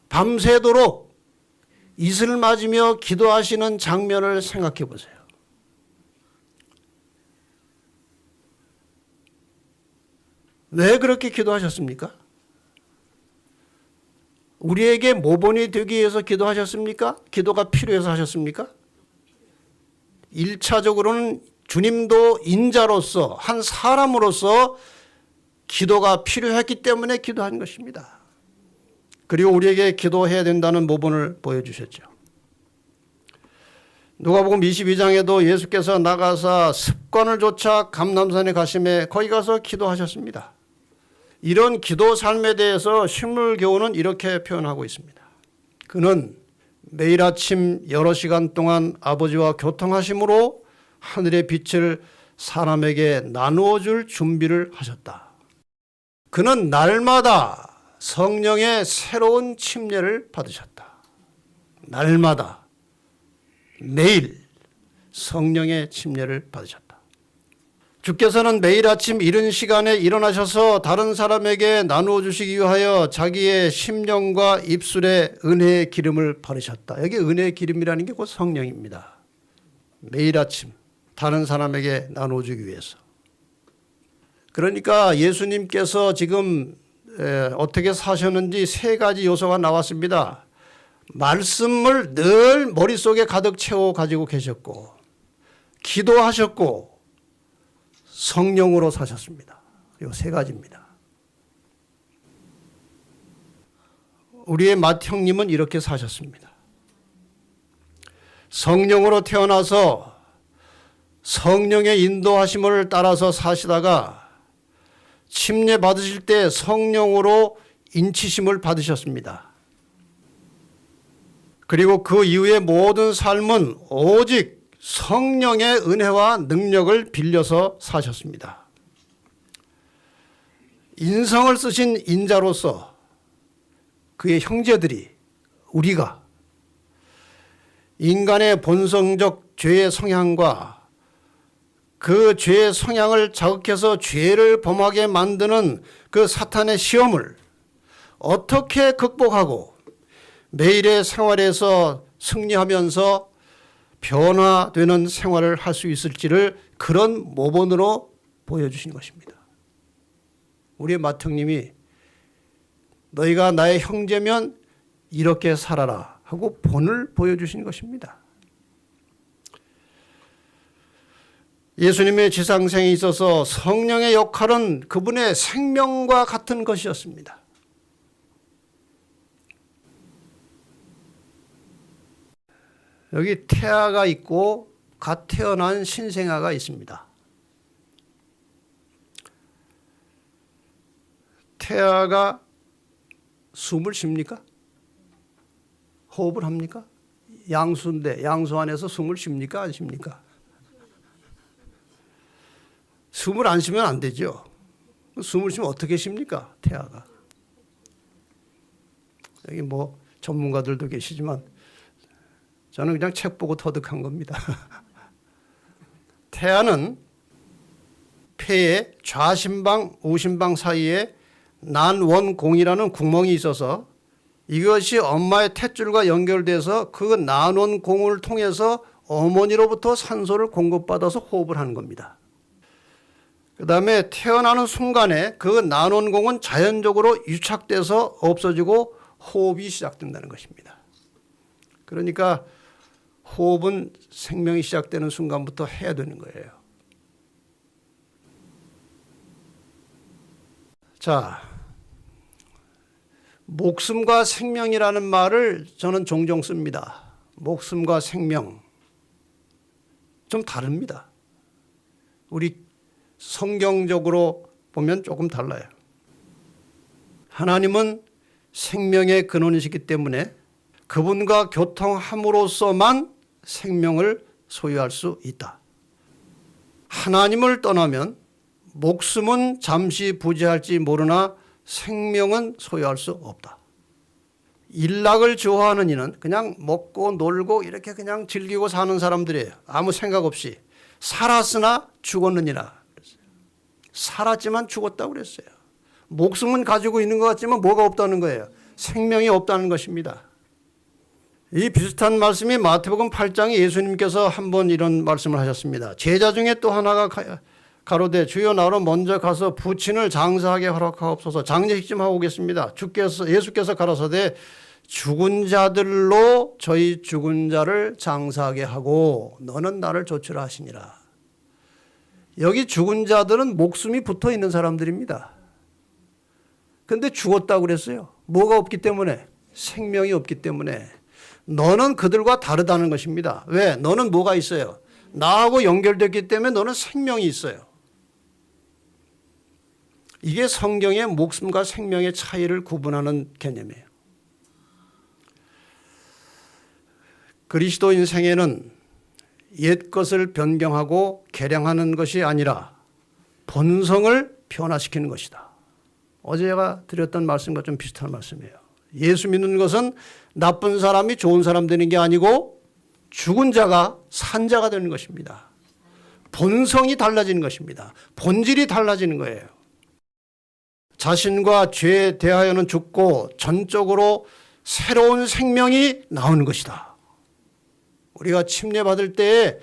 밤새도록 이슬 맞으며 기도하시는 장면을 생각해 보세요. 왜 그렇게 기도하셨습니까? 우리에게 모본이 되기 위해서 기도하셨습니까? 기도가 필요해서 하셨습니까? 1차적으로는 주님도 인자로서 한 사람으로서 기도가 필요했기 때문에 기도한 것입니다. 그리고 우리에게 기도해야 된다는 모본을 보여주셨죠. 누가복음 22장에도 예수께서 나가사 습관을 좇아 감람산에 가심에 거기 가서 기도하셨습니다. 이런 기도 삶에 대해서 신물교훈은 이렇게 표현하고 있습니다. 그는 매일 아침 여러 시간 동안 아버지와 교통하심으로 하늘의 빛을 사람에게 나누어 줄 준비를 하셨다. 그는 날마다 성령의 새로운 침례를 받으셨다. 날마다 매일 성령의 침례를 받으셨다. 주께서는 매일 아침 이른 시간에 일어나셔서 다른 사람에게 나누어 주시기 위하여 자기의 심령과 입술에 은혜의 기름을 바르셨다. 여기 은혜의 기름이라는 게 곧 성령입니다. 매일 아침 다른 사람에게 나누어 주기 위해서. 그러니까 예수님께서 지금 어떻게 사셨는지 세 가지 요소가 나왔습니다. 말씀을 늘 머릿속에 가득 채워 가지고 계셨고, 기도하셨고, 성령으로 사셨습니다. 이 세 가지입니다. 우리의 맏 형님은 이렇게 사셨습니다. 성령으로 태어나서 성령의 인도하심을 따라서 사시다가 침례 받으실 때 성령으로 인치심을 받으셨습니다. 그리고 그 이후의 모든 삶은 오직 성령의 은혜와 능력을 빌려서 사셨습니다. 인성을 쓰신 인자로서 그의 형제들이, 우리가 인간의 본성적 죄의 성향과 그 죄의 성향을 자극해서 죄를 범하게 만드는 그 사탄의 시험을 어떻게 극복하고 매일의 생활에서 승리하면서 변화되는 생활을 할 수 있을지를 그런 모본으로 보여주신 것입니다. 우리의 맏형님이 너희가 나의 형제면 이렇게 살아라 하고 본을 보여주신 것입니다. 예수님의 지상생에 있어서 성령의 역할은 그분의 생명과 같은 것이었습니다. 여기 태아가 있고 갓 태어난 신생아가 있습니다. 태아가 숨을 쉽니까? 호흡을 합니까? 양수인데 양수 안에서 숨을 쉽니까? 안 쉽니까? 숨을 안 쉬면 안 되죠. 숨을 쉬면 어떻게 쉽니까? 태아가. 여기 뭐 전문가들도 계시지만 저는 그냥 책 보고 터득한 겁니다. 태아는 폐의 좌심방, 우심방 사이에 난원공이라는 구멍이 있어서 이것이 엄마의 탯줄과 연결돼서 그 난원공을 통해서 어머니로부터 산소를 공급받아서 호흡을 하는 겁니다. 그 다음에 태어나는 순간에 그 난원공은 자연적으로 유착돼서 없어지고 호흡이 시작된다는 것입니다. 그러니까 호흡은 생명이 시작되는 순간부터 해야 되는 거예요. 자, 목숨과 생명이라는 말을 저는 종종 씁니다. 목숨과 생명. 좀 다릅니다. 우리 성경적으로 보면 조금 달라요. 하나님은 생명의 근원이시기 때문에 그분과 교통함으로써만 생명을 소유할 수 있다. 하나님을 떠나면 목숨은 잠시 부재할지 모르나 생명은 소유할 수 없다. 일락을 좋아하는 이는 그냥 먹고 놀고 이렇게 그냥 즐기고 사는 사람들이에요. 아무 생각 없이. 살았으나 죽었느니라. 살았지만 죽었다고 그랬어요. 목숨은 가지고 있는 것 같지만 뭐가 없다는 거예요. 생명이 없다는 것입니다. 이 비슷한 말씀이 마태복음 8장에 예수님께서 한번 이런 말씀을 하셨습니다. 제자 중에 또 하나가 가로되 주여 나로 먼저 가서 부친을 장사하게 허락하옵소서. 장례식 좀 하고 오겠습니다. 예수께서 가라사대 죽은 자들로 저희 죽은 자를 장사하게 하고 너는 나를 조치라 하시니라. 여기 죽은 자들은 목숨이 붙어 있는 사람들입니다. 근데 죽었다고 그랬어요. 뭐가 없기 때문에? 생명이 없기 때문에. 너는 그들과 다르다는 것입니다. 왜? 너는 뭐가 있어요? 나하고 연결됐기 때문에 너는 생명이 있어요. 이게 성경의 목숨과 생명의 차이를 구분하는 개념이에요. 그리스도인 생애는 옛 것을 변경하고 개량하는 것이 아니라 본성을 변화시키는 것이다. 어제 제가 드렸던 말씀과 좀 비슷한 말씀이에요. 예수 믿는 것은 나쁜 사람이 좋은 사람 되는 게 아니고 죽은 자가 산 자가 되는 것입니다. 본성이 달라지는 것입니다. 본질이 달라지는 거예요. 자신과 죄에 대하여는 죽고 전적으로 새로운 생명이 나오는 것이다. 우리가 침례받을 때에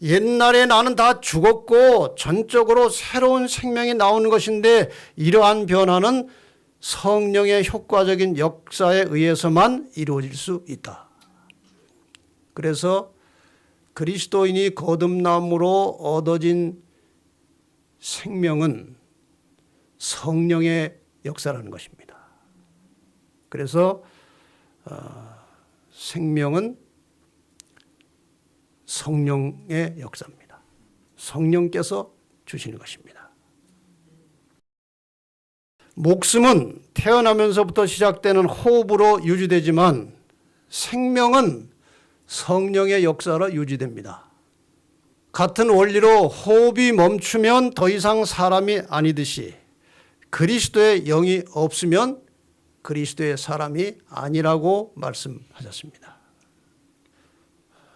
옛날에 나는 다 죽었고 전적으로 새로운 생명이 나오는 것인데 이러한 변화는 성령의 효과적인 역사에 의해서만 이루어질 수 있다. 그래서 그리스도인이 거듭남으로 얻어진 생명은 성령의 역사라는 것입니다. 그래서 생명은 성령의 역사입니다. 성령께서 주시는 것입니다. 목숨은 태어나면서부터 시작되는 호흡으로 유지되지만 생명은 성령의 역사로 유지됩니다. 같은 원리로 호흡이 멈추면 더 이상 사람이 아니듯이 그리스도의 영이 없으면 그리스도의 사람이 아니라고 말씀하셨습니다.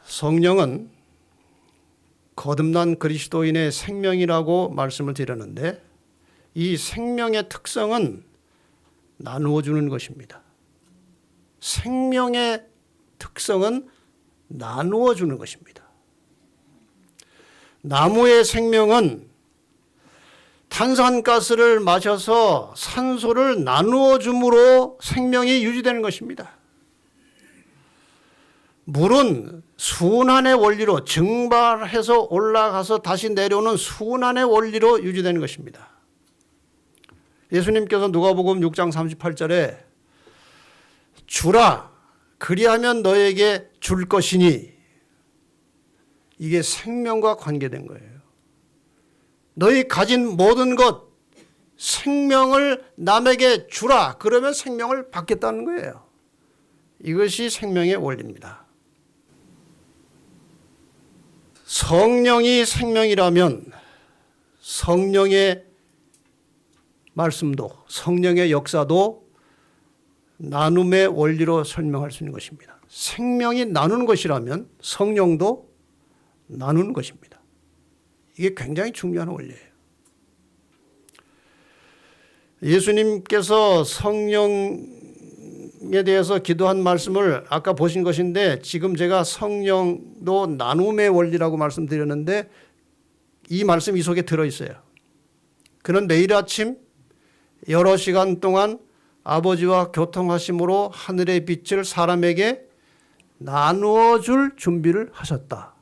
성령은 거듭난 그리스도인의 생명이라고 말씀을 드렸는데 이 생명의 특성은 나누어 주는 것입니다. 생명의 특성은 나누어 주는 것입니다. 나무의 생명은 탄산가스를 마셔서 산소를 나누어 줌으로 생명이 유지되는 것입니다. 물은 순환의 원리로 증발해서 올라가서 다시 내려오는 순환의 원리로 유지되는 것입니다. 예수님께서 누가복음 6장 38절에 주라 그리하면 너에게 줄 것이니 이게 생명과 관계된 거예요. 너희 가진 모든 것 생명을 남에게 주라 그러면 생명을 받겠다는 거예요. 이것이 생명의 원리입니다. 성령이 생명이라면 성령의 말씀도 성령의 역사도 나눔의 원리로 설명할 수 있는 것입니다. 생명이 나누는 것이라면 성령도 나누는 것입니다. 이게 굉장히 중요한 원리예요. 예수님께서 성령에 대해서 기도한 말씀을 아까 보신 것인데 지금 제가 성령도 나눔의 원리라고 말씀드렸는데 이 말씀 이 속에 들어있어요. 그는 매일 아침 여러 시간 동안 아버지와 교통하심으로 하늘의 빛을 사람에게 나누어 줄 준비를 하셨다.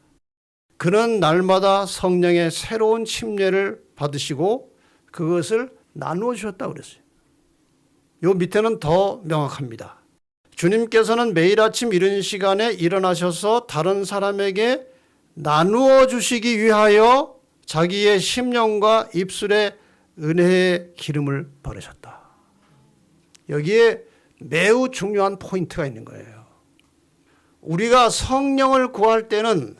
그는 날마다 성령의 새로운 침례를 받으시고 그것을 나누어 주셨다고 그랬어요. 요 밑에는 더 명확합니다. 주님께서는 매일 아침 이른 시간에 일어나셔서 다른 사람에게 나누어 주시기 위하여 자기의 심령과 입술에 은혜의 기름을 바르셨다. 여기에 매우 중요한 포인트가 있는 거예요. 우리가 성령을 구할 때는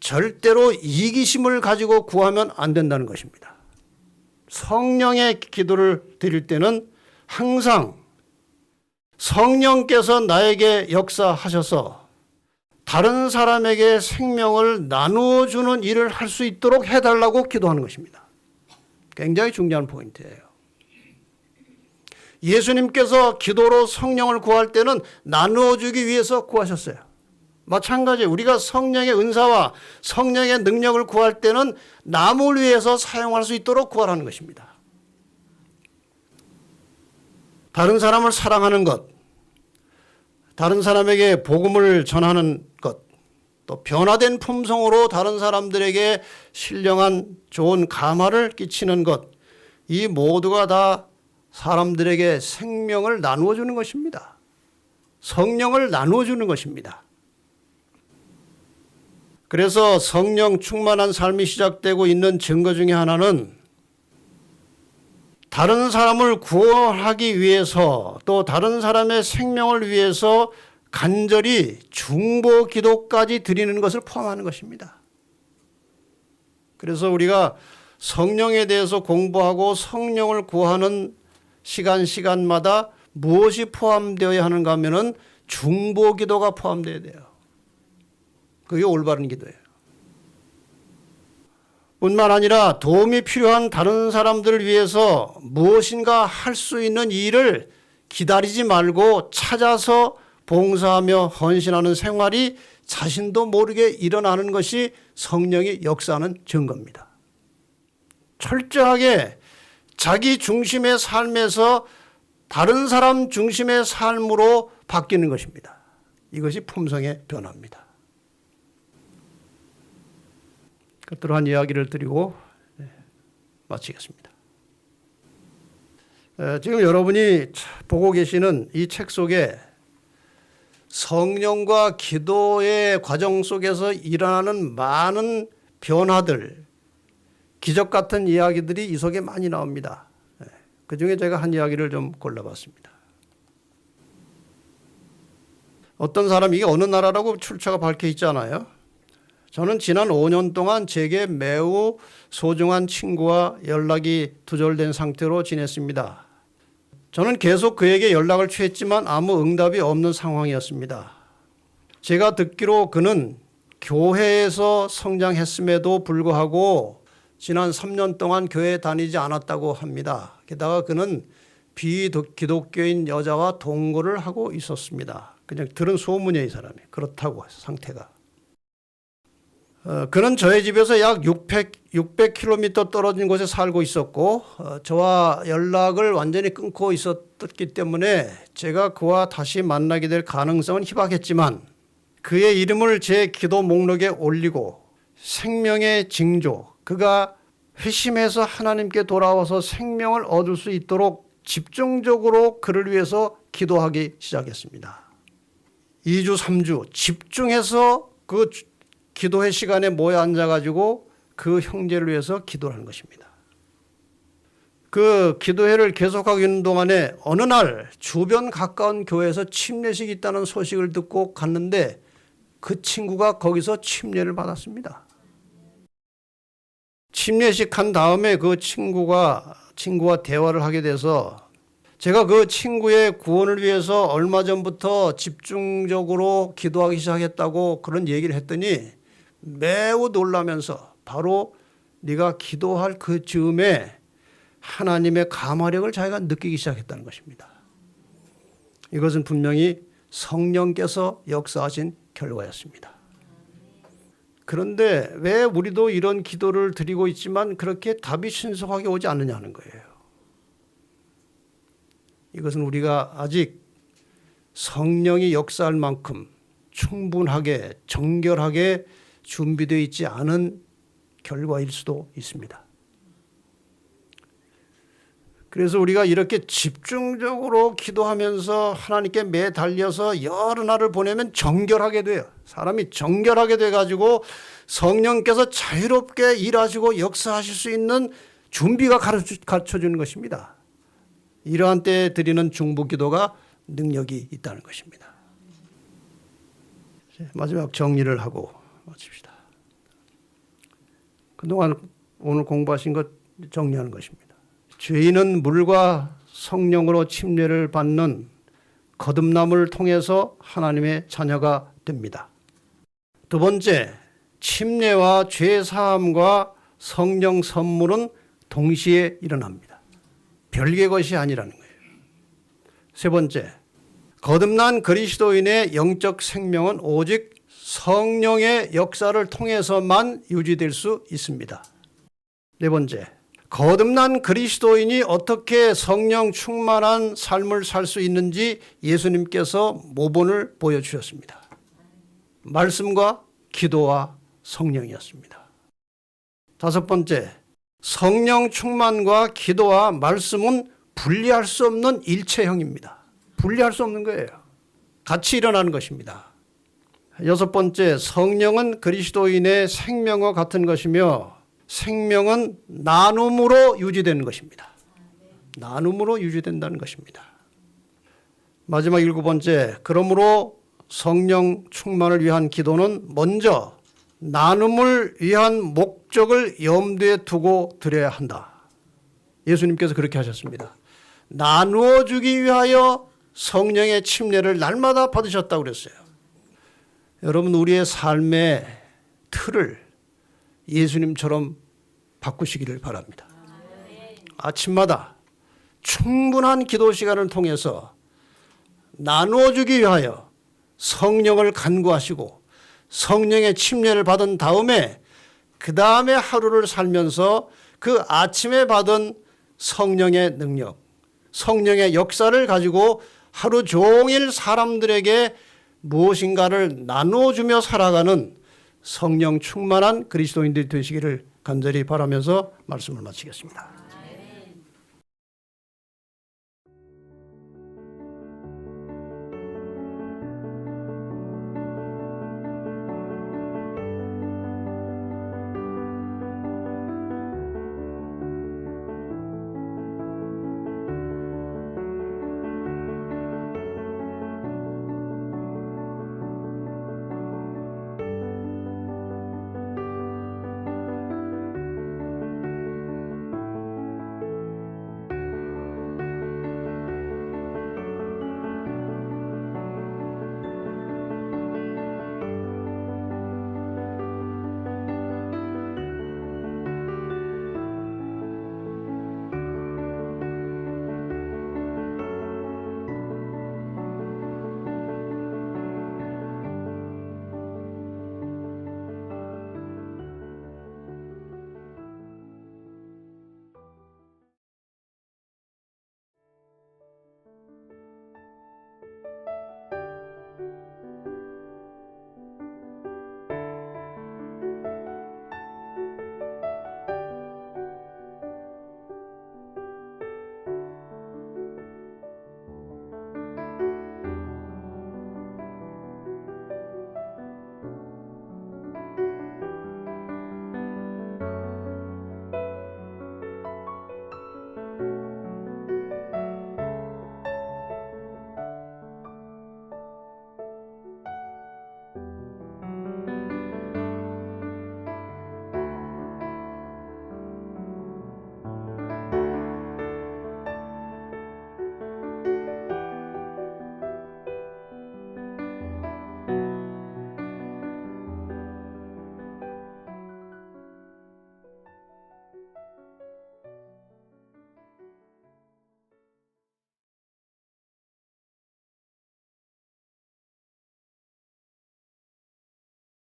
절대로 이기심을 가지고 구하면 안 된다는 것입니다. 성령의 기도를 드릴 때는 항상 성령께서 나에게 역사하셔서 다른 사람에게 생명을 나누어 주는 일을 할 수 있도록 해달라고 기도하는 것입니다. 굉장히 중요한 포인트예요. 예수님께서 기도로 성령을 구할 때는 나누어 주기 위해서 구하셨어요. 마찬가지로 우리가 성령의 은사와 성령의 능력을 구할 때는 남을 위해서 사용할 수 있도록 구하라는 것입니다. 다른 사람을 사랑하는 것, 다른 사람에게 복음을 전하는 것, 또 변화된 품성으로 다른 사람들에게 신령한 좋은 감화를 끼치는 것, 이 모두가 다 사람들에게 생명을 나누어 주는 것입니다. 성령을 나누어 주는 것입니다. 그래서 성령 충만한 삶이 시작되고 있는 증거 중에 하나는 다른 사람을 구원하기 위해서 또 다른 사람의 생명을 위해서 간절히 중보 기도까지 드리는 것을 포함하는 것입니다. 그래서 우리가 성령에 대해서 공부하고 성령을 구하는 시간마다 무엇이 포함되어야 하는가 하면은 중보 기도가 포함되어야 돼요. 그게 올바른 기도예요. 뿐만 아니라 도움이 필요한 다른 사람들을 위해서 무엇인가 할 수 있는 일을 기다리지 말고 찾아서 봉사하며 헌신하는 생활이 자신도 모르게 일어나는 것이 성령이 역사하는 증거입니다. 철저하게 자기 중심의 삶에서 다른 사람 중심의 삶으로 바뀌는 것입니다. 이것이 품성의 변화입니다. 그러한 이야기를 드리고 마치겠습니다. 지금 여러분이 보고 계시는 이 책 속에 성령과 기도의 과정 속에서 일어나는 많은 변화들, 기적 같은 이야기들이 이 속에 많이 나옵니다. 그 중에 제가 한 이야기를 좀 골라봤습니다. 어떤 사람이 이게 어느 나라라고 출처가 밝혀 있잖아요. 저는 지난 5년 동안 제게 매우 소중한 친구와 연락이 두절된 상태로 지냈습니다. 저는 계속 그에게 연락을 취했지만 아무 응답이 없는 상황이었습니다. 제가 듣기로 그는 교회에서 성장했음에도 불구하고 지난 3년 동안 교회에 다니지 않았다고 합니다. 게다가 그는 비기독교인 여자와 동거를 하고 있었습니다. 그냥 들은 소문이에요, 이 사람이. 그렇다고 상태가. 그는 저희 집에서 약 600km 떨어진 곳에 살고 있었고 저와 연락을 완전히 끊고 있었기 때문에 제가 그와 다시 만나게 될 가능성은 희박했지만 그의 이름을 제 기도 목록에 올리고 생명의 징조, 그가 회심해서 하나님께 돌아와서 생명을 얻을 수 있도록 집중적으로 그를 위해서 기도하기 시작했습니다. 2주, 3주 집중해서 그 기도회 시간에 모여 앉아가지고 그 형제를 위해서 기도를 하는 것입니다. 그 기도회를 계속하고 있는 동안에 어느 날 주변 가까운 교회에서 침례식이 있다는 소식을 듣고 갔는데 그 친구가 거기서 침례를 받았습니다. 침례식 한 다음에 그 친구와 대화를 하게 돼서 제가 그 친구의 구원을 위해서 얼마 전부터 집중적으로 기도하기 시작했다고 그런 얘기를 했더니 매우 놀라면서 바로 네가 기도할 그 즈음에 하나님의 감화력을 자기가 느끼기 시작했다는 것입니다. 이것은 분명히 성령께서 역사하신 결과였습니다. 그런데 왜 우리도 이런 기도를 드리고 있지만 그렇게 답이 신속하게 오지 않느냐는 거예요. 이것은 우리가 아직 성령이 역사할 만큼 충분하게 정결하게 준비되어 있지 않은 결과일 수도 있습니다. 그래서 우리가 이렇게 집중적으로 기도하면서 하나님께 매달려서 여러 날을 보내면 정결하게 돼요. 사람이 정결하게 돼가지고 성령께서 자유롭게 일하시고 역사하실 수 있는 준비가 가르쳐주는 것입니다. 이러한 때에 드리는 중보기도가 능력이 있다는 것입니다. 마지막 정리를 하고 마칩시다. 그동안 오늘 공부하신 것 정리하는 것입니다. 죄인은 물과 성령으로 침례를 받는 거듭남을 통해서 하나님의 자녀가 됩니다. 두 번째, 침례와 죄 사함과 성령 선물은 동시에 일어납니다. 별개의 것이 아니라는 거예요. 세 번째, 거듭난 그리스도인의 영적 생명은 오직 성령의 역사를 통해서만 유지될 수 있습니다. 네 번째, 거듭난 그리스도인이 어떻게 성령 충만한 삶을 살 수 있는지 예수님께서 모본을 보여주셨습니다. 말씀과 기도와 성령이었습니다. 다섯 번째, 성령 충만과 기도와 말씀은 분리할 수 없는 일체형입니다. 분리할 수 없는 거예요. 같이 일어나는 것입니다. 여섯 번째, 성령은 그리스도인의 생명과 같은 것이며 생명은 나눔으로 유지되는 것입니다. 나눔으로 유지된다는 것입니다. 마지막 7번째, 그러므로 성령 충만을 위한 기도는 먼저 나눔을 위한 목적을 염두에 두고 드려야 한다. 예수님께서 그렇게 하셨습니다. 나누어 주기 위하여 성령의 침례를 날마다 받으셨다고 그랬어요. 여러분, 우리의 삶의 틀을 예수님처럼 바꾸시기를 바랍니다. 아침마다 충분한 기도 시간을 통해서 나누어 주기 위하여 성령을 간구하시고 성령의 침례를 받은 다음에 그 다음에 하루를 살면서 그 아침에 받은 성령의 능력, 성령의 역사를 가지고 하루 종일 사람들에게 무엇인가를 나누어주며 살아가는 성령 충만한 그리스도인들이 되시기를 간절히 바라면서 말씀을 마치겠습니다.